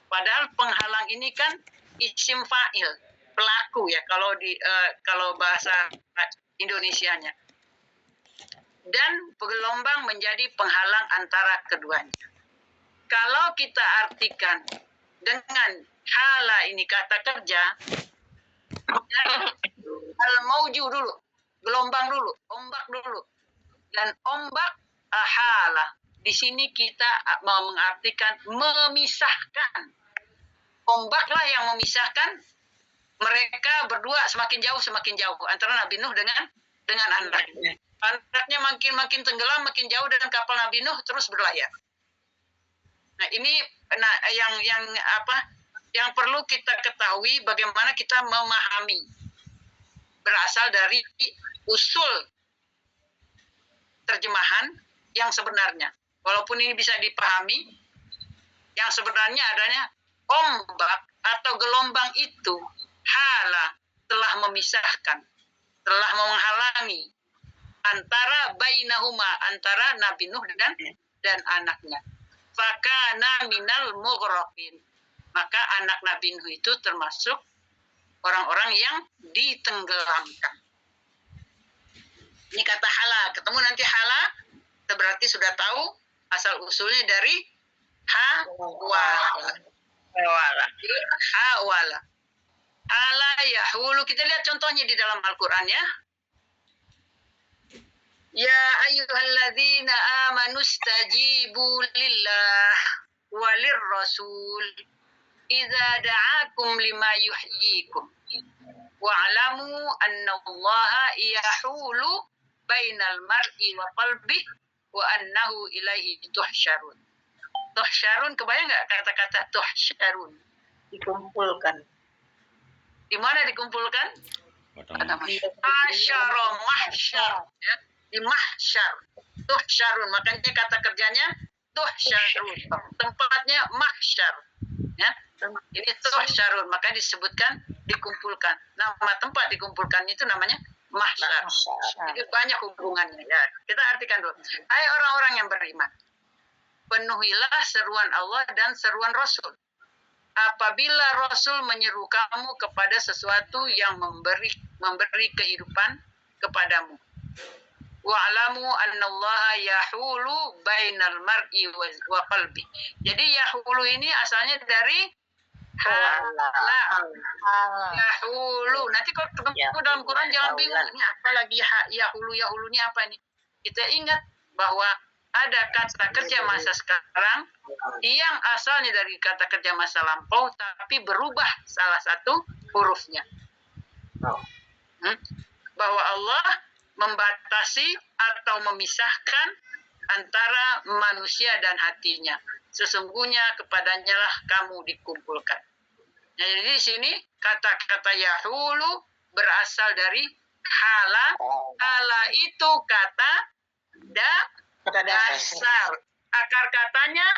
Speaker 2: Padahal penghalang ini kan isim fa'il, pelaku ya kalau bahasa Indonesianya. Dan gelombang menjadi penghalang antara keduanya. Kalau kita artikan dengan hala ini kata kerja, al-mauju dulu, gelombang dulu, ombak dulu. Dan ombak hala. Di sini kita mau mengartikan memisahkan. Ombaklah yang memisahkan mereka berdua semakin jauh antara Nabi Nuh dengan anaknya. Anaknya makin tenggelam, makin jauh dengan kapal Nabi Nuh terus berlayar. Nah, ini yang perlu kita ketahui bagaimana kita memahami. Berasal dari usul terjemahan yang sebenarnya. Walaupun ini bisa dipahami, yang sebenarnya adanya ombak atau gelombang itu hala telah memisahkan, telah menghalangi antara bainahuma, antara Nabi Nuh dan anaknya. Fakana minal mughraqin. Maka anak Nabi Nuh itu termasuk orang-orang yang ditenggelamkan. Ini kata hala, ketemu nanti hala, kita berarti sudah tahu asal usulnya dari hawala. Hawala. Hala yahulu, kita lihat contohnya di dalam Al-Quran ya. Ya ayyuhalladzina amanu stajibu lillah walir rasul idza da'akum lima yuhyikum wa'lamu annallaha yahulu bainal mar'i wa qalbi wa annahu ilaihi tuhsyarun. Tuhsyarun, kebayang nggak kata-kata tuhsyarun?
Speaker 5: Dikumpulkan.
Speaker 2: Di mana dikumpulkan? Asyara mahsyar, ya. Di mahsyar. Tuhsyarun, makanya kata kerjanya tuhsyarun. Tempatnya mahsyar, ya. Ini tuhsyarun, maka disebutkan dikumpulkan. Nama tempat dikumpulkan itu namanya mahsyar. Jadi banyak hubungannya, ya. Kita artikan dulu. Hai orang-orang yang beriman, penuhilah seruan Allah dan seruan Rasul. Apabila Rasul menyeru kamu kepada sesuatu yang memberi kehidupan kepadamu. Wa'lamu annallaha yahulu bainal mar'i wa qalbi. Jadi yahulu ini asalnya dari hala. Yahulu. Nanti kalau ketemu dalam Quran jangan bingung. Ini apa lagi yahulu ini apa nih? Kita ingat bahwa ada kata kerja masa sekarang yang asalnya dari kata kerja masa lampau tapi berubah salah satu hurufnya. Bahwa Allah membatasi atau memisahkan antara manusia dan hatinya. Sesungguhnya kepadanya lah kamu dikumpulkan. Nah, jadi di sini kata-kata yahulu berasal dari hala. Hala itu kata dasar. Akar katanya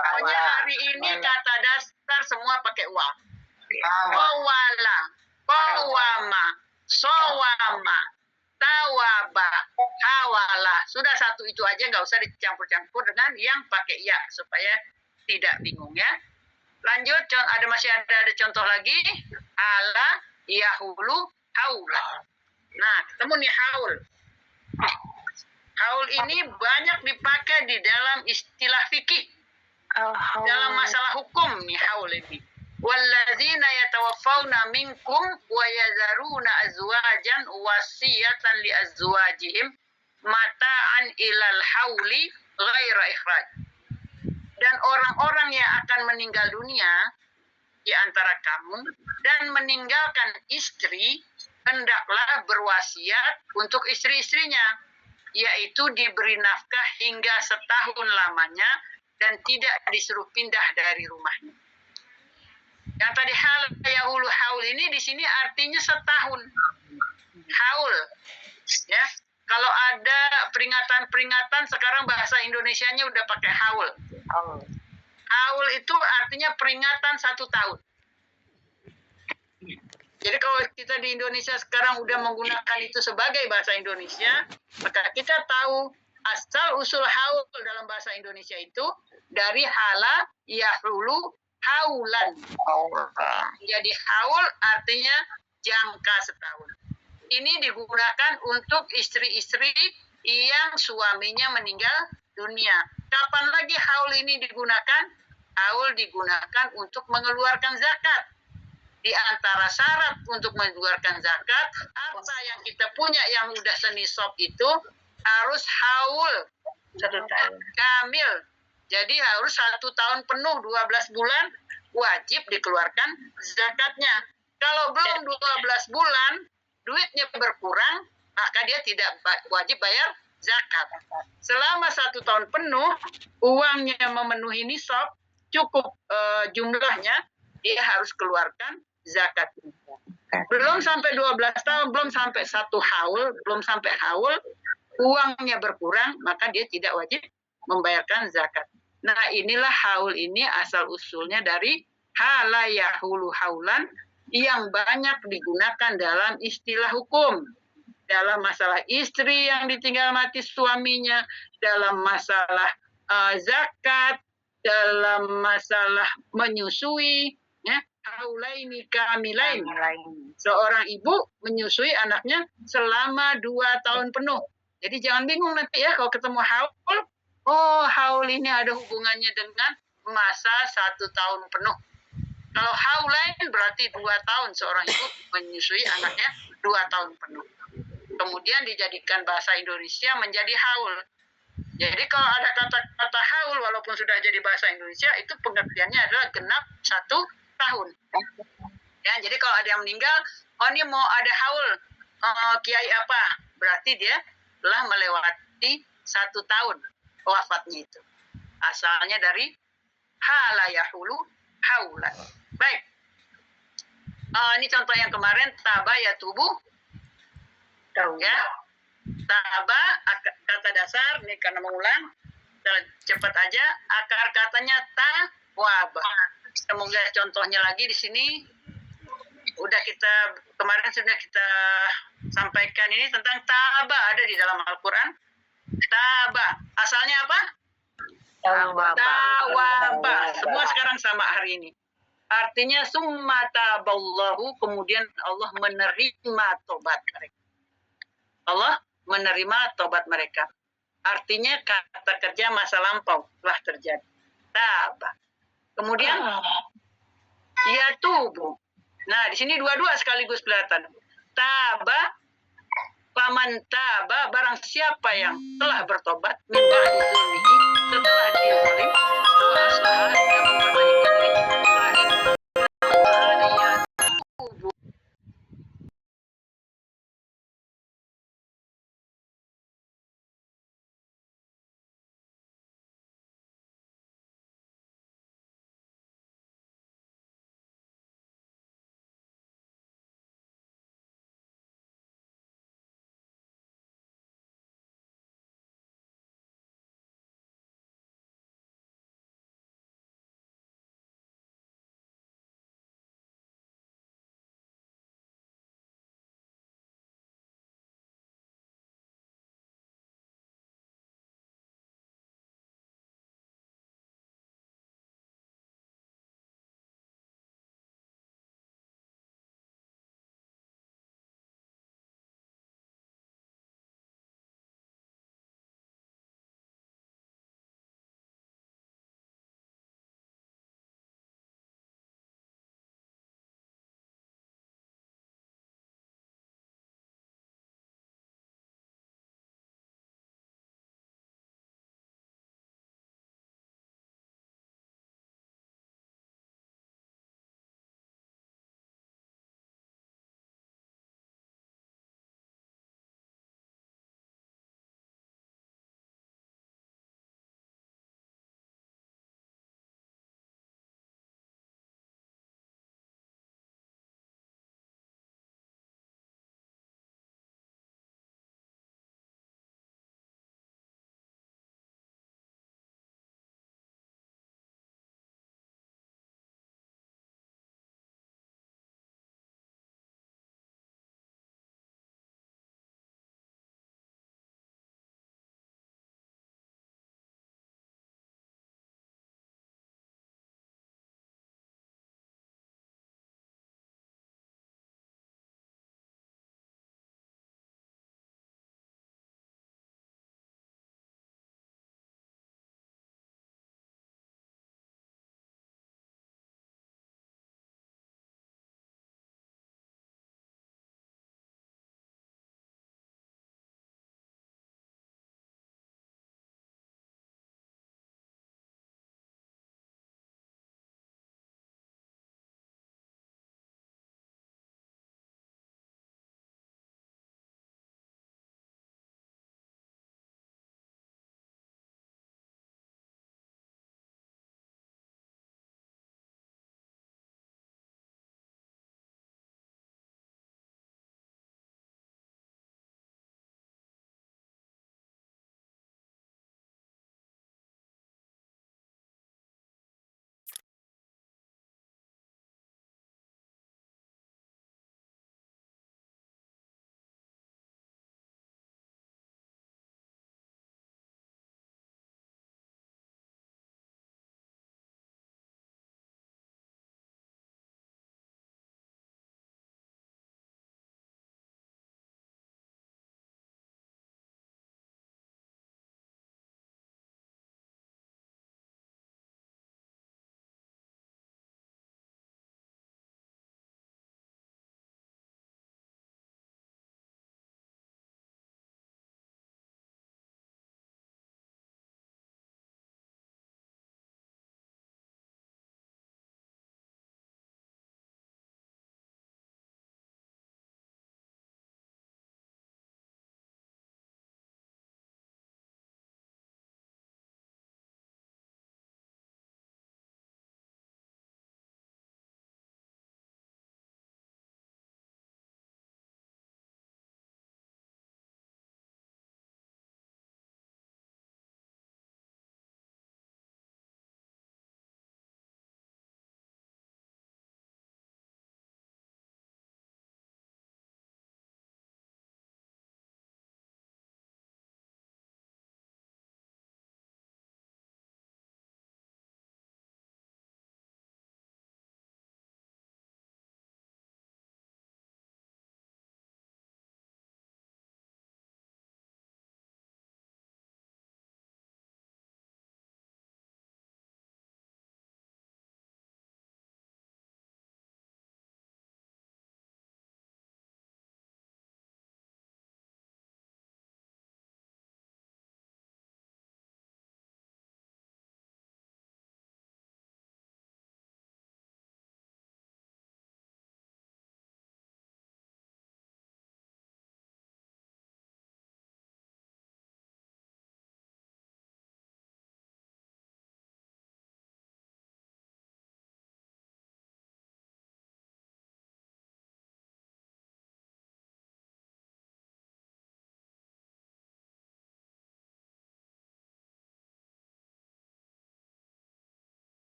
Speaker 2: pokoknya hari ini kata dasar semua pakai wa. Qawala, qawama, sowama, tawaba, hawala. Sudah satu itu aja, nggak usah dicampur-campur dengan yang pakai ya supaya tidak bingung ya. Lanjut, masih ada contoh lagi. Ala, yahulu, haula. Nah, ketemu nih haul. Haul ini banyak dipakai di dalam istilah fikih. Dalam masalah hukum nih haul ini. Walladzina yatawaffawna minkum wa yazaruna azwajan wasiyatan li azwajihim mata'an ilal hauli ghaira ikhraj. Dan orang-orang yang akan meninggal dunia di antara kamu dan meninggalkan istri hendaklah berwasiat untuk istri-istrinya, yaitu diberi nafkah hingga setahun lamanya dan tidak disuruh pindah dari rumahnya. Yang tadi hal yahulu haul ini di sini artinya setahun. Haul, ya. Kalau ada peringatan-peringatan sekarang bahasa Indonesianya udah pakai haul. Haul itu artinya peringatan 1 tahun. Jadi kalau kita di Indonesia sekarang udah menggunakan itu sebagai bahasa Indonesia, maka kita tahu asal usul haul dalam bahasa Indonesia itu dari hala yahulu haulan. Jadi haul artinya jangka setahun. Ini digunakan untuk istri-istri yang suaminya meninggal dunia. Kapan lagi haul ini digunakan? Haul digunakan untuk mengeluarkan zakat. Di antara syarat untuk mengeluarkan zakat, apa yang kita punya yang udah senisab itu harus haul 1 tahun kamil. Jadi harus 1 tahun penuh, 12 bulan wajib dikeluarkan zakatnya. Kalau belum 12 bulan, duitnya berkurang, maka dia tidak wajib bayar zakat. Selama 1 tahun penuh, uangnya memenuhi nisab, cukup jumlahnya, dia harus keluarkan zakat. Belum sampai 12 tahun, belum sampai 1 haul, belum sampai haul, uangnya berkurang, maka dia tidak wajib membayarkan zakat. Nah, inilah haul ini asal usulnya dari hala yahulu haulan yang banyak digunakan dalam istilah hukum. Dalam masalah istri yang ditinggal mati suaminya, dalam masalah zakat, dalam masalah menyusui, ya,
Speaker 1: haulaini kamilain.
Speaker 5: Lain.
Speaker 1: Seorang ibu menyusui anaknya selama 2 tahun penuh. Jadi jangan bingung nanti ya kalau ketemu haul. Oh, haul ini ada hubungannya dengan masa 1 tahun penuh. Kalau haulain berarti 2 tahun seorang ibu menyusui anaknya 2 tahun penuh. Kemudian dijadikan bahasa Indonesia menjadi haul. Jadi kalau ada kata-kata haul walaupun sudah jadi bahasa Indonesia itu pengertiannya adalah genap 1 tahun. Ya, jadi kalau ada yang meninggal, oh ini mau ada haul kiai apa? Berarti dia telah melewati 1 tahun wafatnya itu. Asalnya dari hala yahulu haulan. Baik. Ini contoh yang kemarin taba ya tubuh. Ya. Taba kata dasar ini karena mengulang. Cepat aja. Akar katanya tawaba. Semoga contohnya lagi di sini. Kemarin sudah kita sampaikan ini tentang taba ada di dalam Al-Quran. Taba. Asalnya apa? Tawaba. Semua sekarang sama hari ini. Artinya summa taballahu, kemudian Allah menerima tobat mereka. Allah menerima tobat mereka. Artinya kata kerja masa lampau telah terjadi. Taba. Kemudian ya tubuh. Nah, di sini dua-dua sekaligus kelihatan. Taba, paman taba, barang siapa yang telah bertobat min ba'di dzulmihi, setelah dia zalim, wa aslaha,